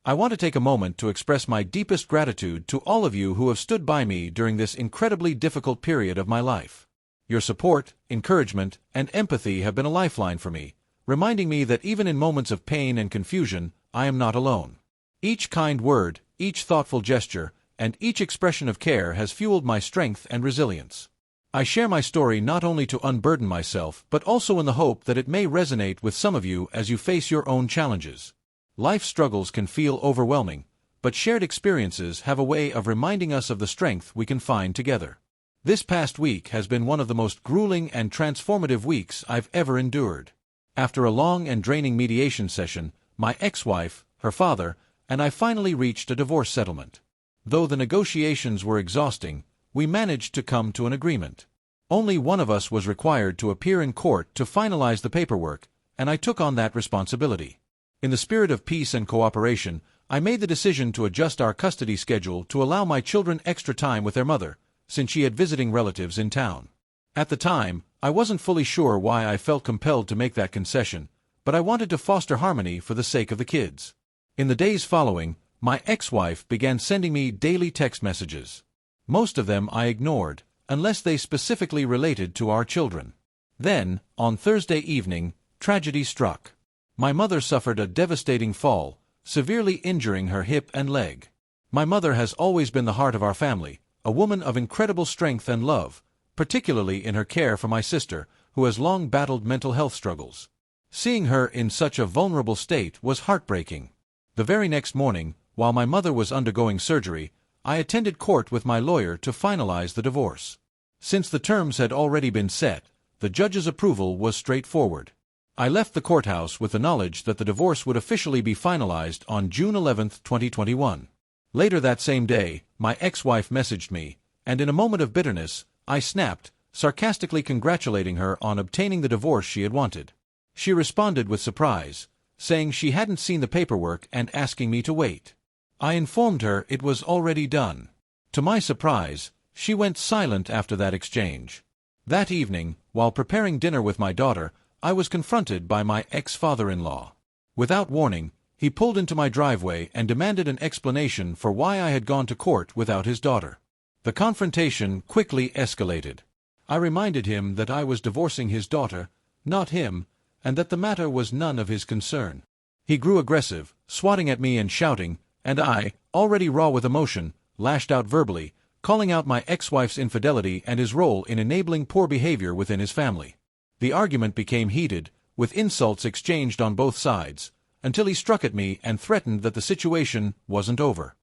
I want to take a moment to express my deepest gratitude to all of you who have stood by me during this incredibly difficult period of my life. Your support, encouragement, and empathy have been a lifeline for me, reminding me that even in moments of pain and confusion, I am not alone. Each kind word, each thoughtful gesture, and each expression of care has fueled my strength and resilience. I share my story not only to unburden myself, but also in the hope that it may resonate with some of you as you face your own challenges. Life struggles can feel overwhelming, but shared experiences have a way of reminding us of the strength we can find together. This past week has been one of the most grueling and transformative weeks I've ever endured. After a long and draining mediation session, my ex-wife, her father, and I finally reached a divorce settlement. Though the negotiations were exhausting, we managed to come to an agreement. Only one of us was required to appear in court to finalize the paperwork, and I took on that responsibility. In the spirit of peace and cooperation, I made the decision to adjust our custody schedule to allow my children extra time with their mother, since she had visiting relatives in town. At the time, I wasn't fully sure why I felt compelled to make that concession, but I wanted to foster harmony for the sake of the kids. In the days following, my ex-wife began sending me daily text messages. Most of them I ignored, unless they specifically related to our children. Then, on Thursday evening, tragedy struck. My mother suffered a devastating fall, severely injuring her hip and leg. My mother has always been the heart of our family, a woman of incredible strength and love, particularly in her care for my sister, who has long battled mental health struggles. Seeing her in such a vulnerable state was heartbreaking. The very next morning, while my mother was undergoing surgery, I attended court with my lawyer to finalize the divorce. Since the terms had already been set, the judge's approval was straightforward. I left the courthouse with the knowledge that the divorce would officially be finalized on June 11, 2021. Later that same day, my ex-wife messaged me, and in a moment of bitterness, I snapped, sarcastically congratulating her on obtaining the divorce she had wanted. She responded with surprise, saying she hadn't seen the paperwork and asking me to wait. I informed her it was already done. To my surprise, she went silent after that exchange. That evening, while preparing dinner with my daughter, I was confronted by my ex-father-in-law. Without warning, he pulled into my driveway and demanded an explanation for why I had gone to court without his daughter. The confrontation quickly escalated. I reminded him that I was divorcing his daughter, not him, and that the matter was none of his concern. He grew aggressive, swatting at me and shouting, and I, already raw with emotion, lashed out verbally, calling out my ex-wife's infidelity and his role in enabling poor behavior within his family. The argument became heated, with insults exchanged on both sides, until he struck at me and threatened that the situation wasn't over.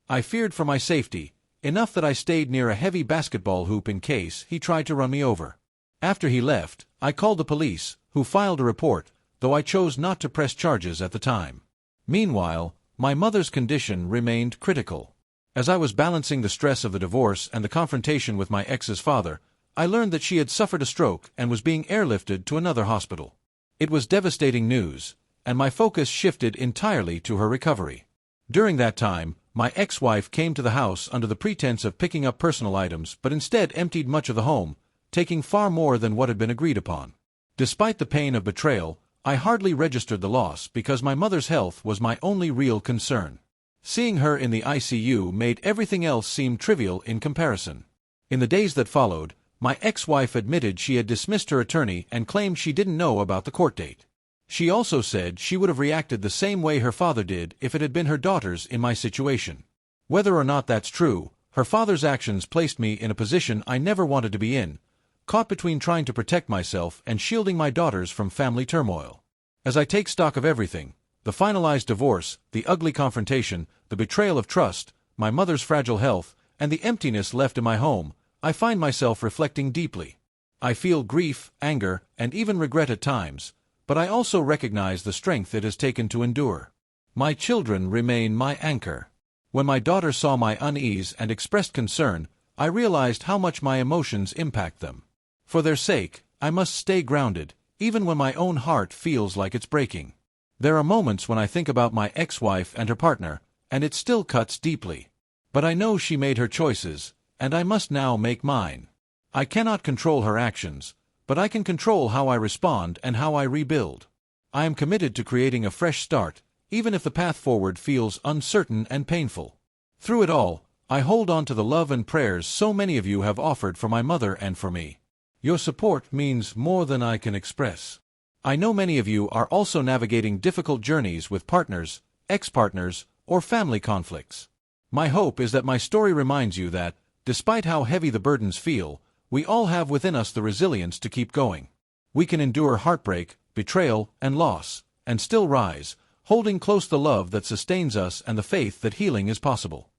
I feared for my safety, enough that I stayed near a heavy basketball hoop in case he tried to run me over. After he left, I called the police, who filed a report, though I chose not to press charges at the time. Meanwhile, my mother's condition remained critical. As I was balancing the stress of the divorce and the confrontation with my ex's father, I learned that she had suffered a stroke and was being airlifted to another hospital. It was devastating news, and my focus shifted entirely to her recovery. During that time, my ex-wife came to the house under the pretense of picking up personal items but instead emptied much of the home, taking far more than what had been agreed upon. Despite the pain of betrayal, I hardly registered the loss because my mother's health was my only real concern. Seeing her in the ICU made everything else seem trivial in comparison. In the days that followed, my ex-wife admitted she had dismissed her attorney and claimed she didn't know about the court date. She also said she would have reacted the same way her father did if it had been her daughters in my situation. Whether or not that's true, her father's actions placed me in a position I never wanted to be in, caught between trying to protect myself and shielding my daughters from family turmoil. As I take stock of everything, the finalized divorce, the ugly confrontation, the betrayal of trust, my mother's fragile health, and the emptiness left in my home, I find myself reflecting deeply. I feel grief, anger, and even regret at times, but I also recognize the strength it has taken to endure. My children remain my anchor. When my daughter saw my unease and expressed concern, I realized how much my emotions impact them. For their sake, I must stay grounded, even when my own heart feels like it's breaking. There are moments when I think about my ex-wife and her partner, and it still cuts deeply. But I know she made her choices, and I must now make mine. I cannot control her actions, but I can control how I respond and how I rebuild. I am committed to creating a fresh start, even if the path forward feels uncertain and painful. Through it all, I hold on to the love and prayers so many of you have offered for my mother and for me. Your support means more than I can express. I know many of you are also navigating difficult journeys with partners, ex-partners, or family conflicts. My hope is that my story reminds you that, despite how heavy the burdens feel, we all have within us the resilience to keep going. We can endure heartbreak, betrayal, and loss, and still rise, holding close the love that sustains us and the faith that healing is possible.